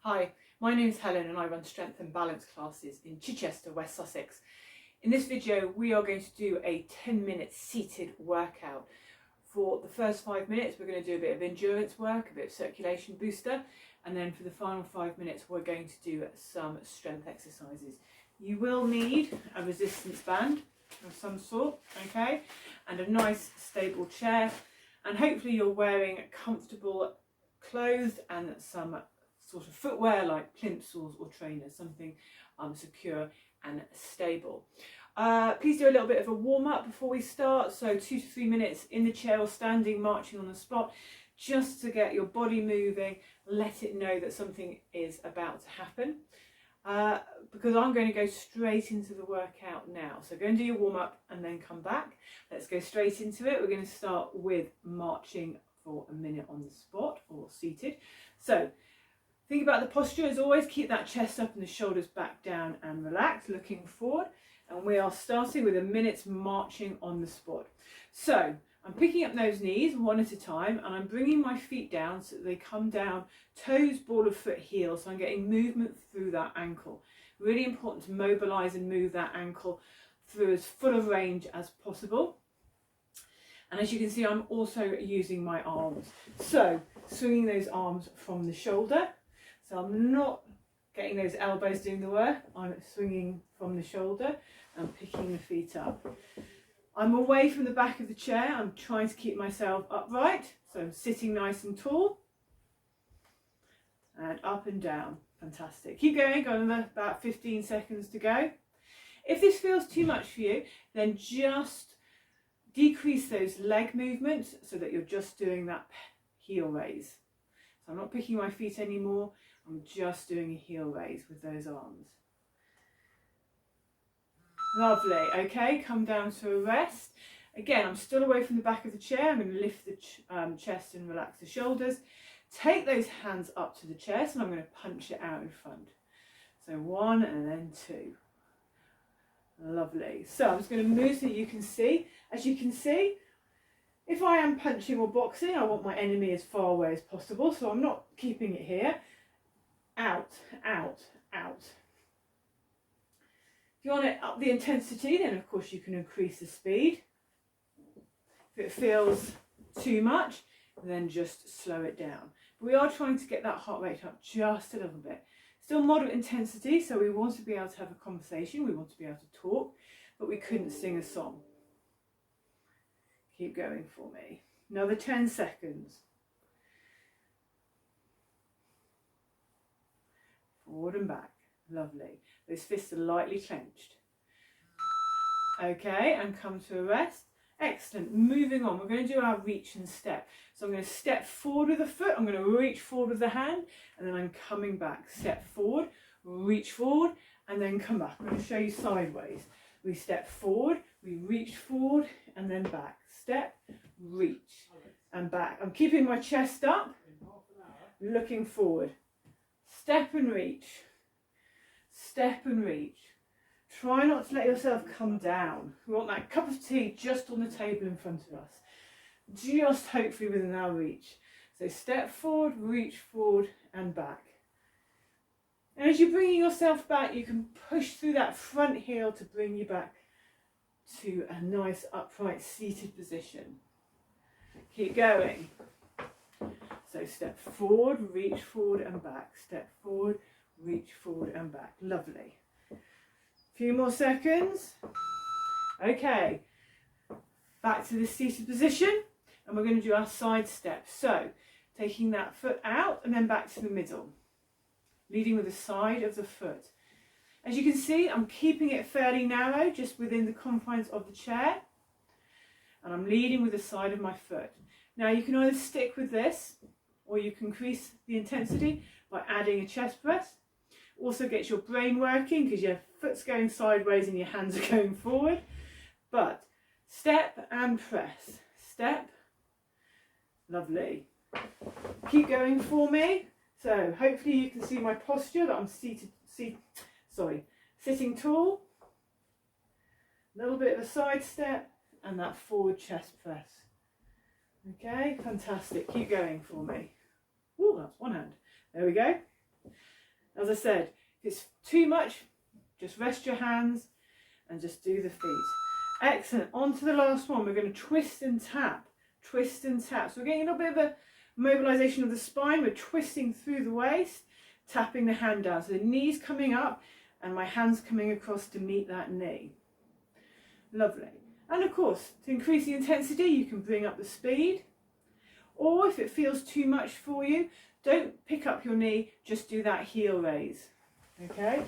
Hi, my name is Helen and I run strength and balance classes in Chichester, West Sussex. In this video we are going to do a 10-minute seated workout. For the first 5 minutes we're going to do a bit of endurance work, a bit of circulation booster, and then for the final 5 minutes we're going to do some strength exercises. You will need a resistance band of some sort, okay, and a nice stable chair, and hopefully you're wearing comfortable clothes and some sort of footwear like plimsolls or trainers, something secure and stable. Please do a little bit of a warm-up before we start, so 2 to 3 minutes in the chair or standing, marching on the spot, just to get your body moving, let it know that something is about to happen. Because I'm going to go straight into the workout now. So go and do your warm-up and then come back. Let's go straight into it. We're going to start with marching for a minute on the spot or seated. So think about the posture as always. Keep that chest up and the shoulders back down and relaxed, looking forward. And we are starting with a minute's marching on the spot. So I'm picking up those knees one at a time and I'm bringing my feet down so that they come down, toes, ball of foot, heel. So I'm getting movement through that ankle. Really important to mobilise and move that ankle through as full of range as possible. And as you can see, I'm also using my arms. So swinging those arms from the shoulder. So I'm not getting those elbows doing the work. I'm swinging from the shoulder and picking the feet up. I'm away from the back of the chair. I'm trying to keep myself upright. So I'm sitting nice and tall. And up and down. Fantastic. Keep going. Got about 15 seconds to go. If this feels too much for you, then just decrease those leg movements so that you're just doing that heel raise. So I'm not picking my feet anymore. I'm just doing a heel raise with those arms. Lovely. Okay, come down to a rest. Again, I'm still away from the back of the chair. I'm going to lift the chest and relax the shoulders. Take those hands up to the chest and I'm going to punch it out in front. So 1 and then 2. Lovely. So I'm just going to move so you can see. As you can see, if I am punching or boxing, I want my enemy as far away as possible. So I'm not keeping it here. Out, out, out. If you want to up the intensity, then of course you can increase the speed. If it feels too much, then just slow it down. We are trying to get that heart rate up just a little bit. Still moderate intensity, so we want to be able to have a conversation, we want to be able to talk, but we couldn't sing a song. Keep going for me. Another 10 seconds. Forward and back. Lovely. Those fists are lightly clenched. Okay, and come to a rest. Excellent. Moving on, we're going to do our reach and step. So I'm going to step forward with the foot, I'm going to reach forward with the hand, and then I'm coming back. Step forward, reach forward, and then come back. I'm going to show you sideways. We step forward, we reach forward, and then back. Step, reach, and back. I'm keeping my chest up, looking forward. Step and reach. Step and reach. Try not to let yourself come down. We want that cup of tea just on the table in front of us. Just hopefully within our reach. So step forward, reach forward and back. And as you're bringing yourself back, you can push through that front heel to bring you back to a nice upright seated position. Keep going. So step forward, reach forward and back. Step forward, reach forward and back. Lovely. Few more seconds. Okay, back to the seated position and we're going to do our side step. So taking that foot out and then back to the middle, leading with the side of the foot. As you can see, I'm keeping it fairly narrow, just within the confines of the chair, and I'm leading with the side of my foot. Now you can either stick with this or you can increase the intensity by adding a chest press. Also gets your brain working because your foot's going sideways and your hands are going forward. But step and press. Step. Lovely. Keep going for me. So hopefully you can see my posture that I'm sitting tall. A little bit of a side step and that forward chest press. Okay, fantastic. Keep going for me. Oh, that's one hand. There we go. As I said, if it's too much, just rest your hands and just do the feet. Excellent. On to the last one. We're going to twist and tap. Twist and tap. So we're getting a little bit of a mobilization of the spine. We're twisting through the waist, tapping the hand down. So the knee's coming up and my hand's coming across to meet that knee. Lovely. And of course, to increase the intensity, you can bring up the speed. Or if it feels too much for you, don't pick up your knee, just do that heel raise. Okay?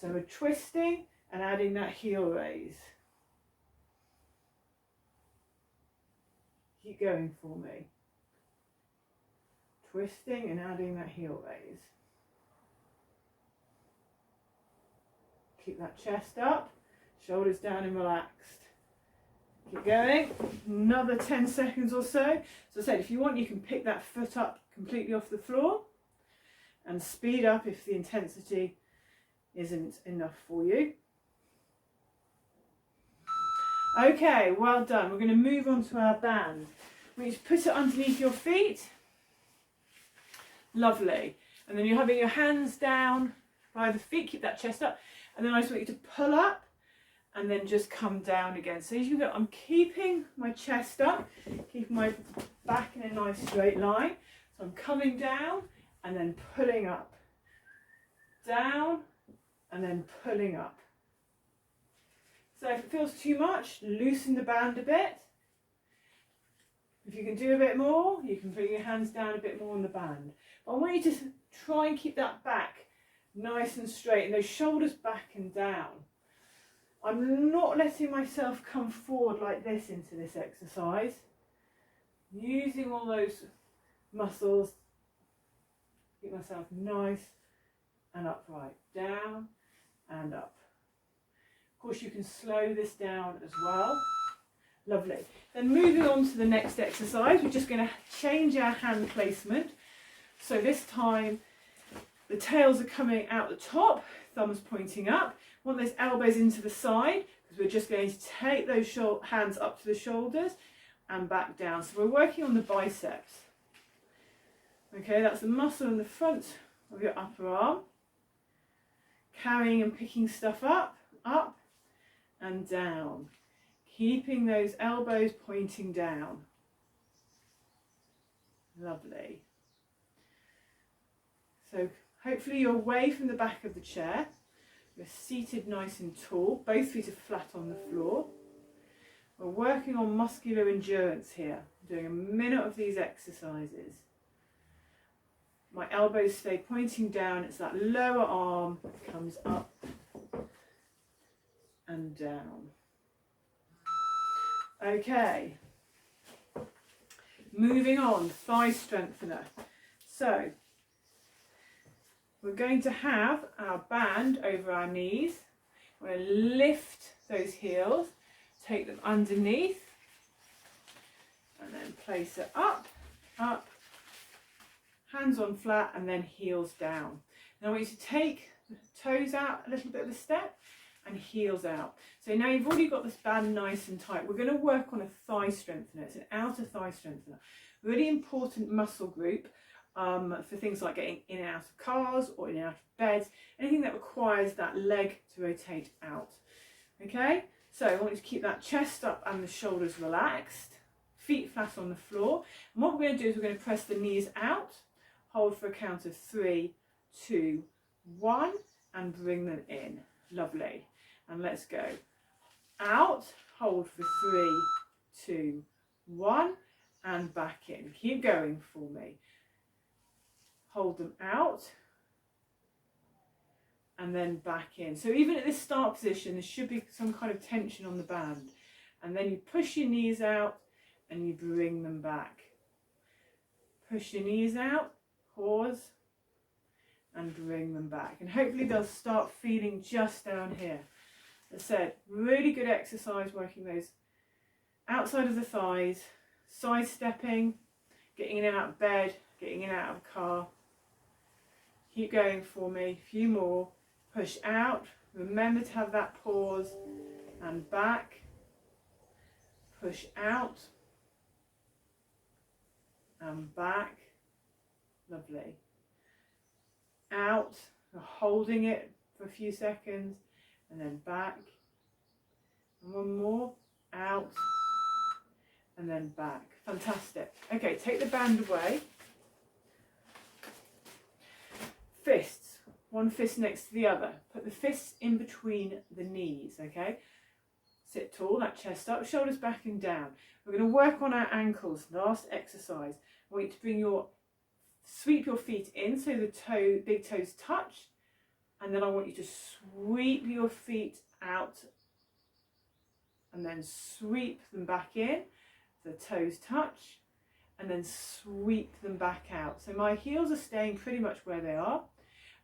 So we're twisting and adding that heel raise. Keep going for me. Twisting and adding that heel raise. Keep that chest up, shoulders down and relaxed. Keep going, another 10 seconds or so. So I said, if you want, you can pick that foot up completely off the floor and speed up if the intensity isn't enough for you. Okay, well done. We're going to move on to our band. We need to put it underneath your feet. Lovely. And then you're having your hands down by the feet, keep that chest up. And then I just want you to pull up and then just come down again. So as you go, I'm keeping my chest up, keeping my back in a nice straight line. So I'm coming down and then pulling up. Down and then pulling up. So if it feels too much, loosen the band a bit. If you can do a bit more, you can bring your hands down a bit more on the band. But I want you to try and keep that back nice and straight and those shoulders back and down. I'm not letting myself come forward like this into this exercise. Using all those muscles, keep myself nice and upright. Down and up. Of course, you can slow this down as well. Lovely. Then moving on to the next exercise, we're just going to change our hand placement. So this time the tails are coming out the top, thumbs pointing up. Want those elbows into the side because we're just going to take those hands up to the shoulders and back down. So we're working on the biceps. Okay, that's the muscle in the front of your upper arm. Carrying and picking stuff up and down. Keeping those elbows pointing down. Lovely. So hopefully you're away from the back of the chair. You're seated nice and tall. Both feet are flat on the floor. We're working on muscular endurance here. I'm doing a minute of these exercises. My elbows stay pointing down. It's that lower arm that comes up and down. Okay. Moving on, thigh strengthener. So we're going to have our band over our knees. We're going to lift those heels, take them underneath, and then place it up, up, hands on flat, and then heels down. Now I want you to take the toes out a little bit of a step and heels out. So now you've already got this band nice and tight. We're going to work on a thigh strengthener. It's an outer thigh strengthener. Really important muscle group for things like getting in and out of cars or in and out of beds, anything that requires that leg to rotate out. Okay, so I want you to keep that chest up and the shoulders relaxed, feet flat on the floor. And what we're going to do is we're going to press the knees out, hold for a count of 3, 2, 1, and bring them in. Lovely. And let's go. Out, hold for 3, 2, 1, and back in. Keep going for me. Hold them out and then back in. So even at this start position, there should be some kind of tension on the band. And then you push your knees out and you bring them back. Push your knees out, pause, and bring them back. And hopefully they'll start feeling just down here. As I said, really good exercise working those outside of the thighs, side stepping, getting in and out of bed, getting in and out of a car. Keep going for me, a few more. Push out, remember to have that pause, and back. Push out, and back. Lovely. Out, holding it for a few seconds, and then back, and one more, out, and then back. Fantastic. Okay, take the band away. Fists, one fist next to the other. Put the fists in between the knees, okay? Sit tall, that chest up, shoulders back and down. We're going to work on our ankles, last exercise. I want you to bring sweep your feet in so the big toes touch, and then I want you to sweep your feet out and then sweep them back in, the toes touch, and then sweep them back out. So my heels are staying pretty much where they are,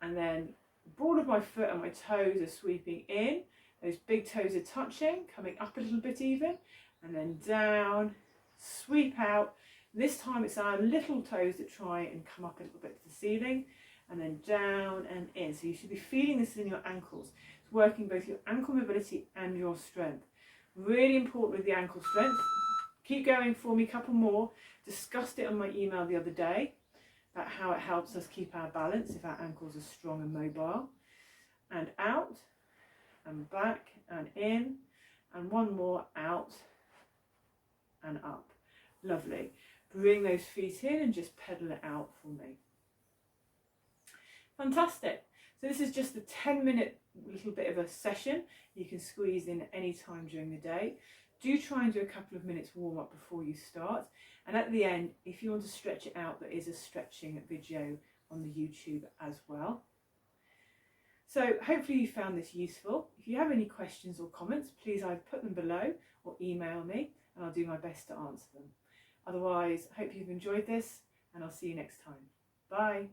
and then the ball of my foot and my toes are sweeping in, those big toes are touching, coming up a little bit even, and then down, sweep out. This time it's our little toes that try and come up a little bit to the ceiling, and then down and in. So you should be feeling this in your ankles. It's working both your ankle mobility and your strength. Really important with the ankle strength. Keep going for me, a couple more. Discussed it on my email the other day about how it helps us keep our balance if our ankles are strong and mobile. And out, and back, and in, and one more, out, and up. Lovely. Bring those feet in and just pedal it out for me. Fantastic. So this is just a 10-minute little bit of a session. You can squeeze in any time during the day. Do try and do a couple of minutes warm up before you start. And at the end, if you want to stretch it out, there is a stretching video on the YouTube as well. So hopefully you found this useful. If you have any questions or comments, please either put them below or email me, and I'll do my best to answer them. Otherwise, I hope you've enjoyed this, and I'll see you next time. Bye.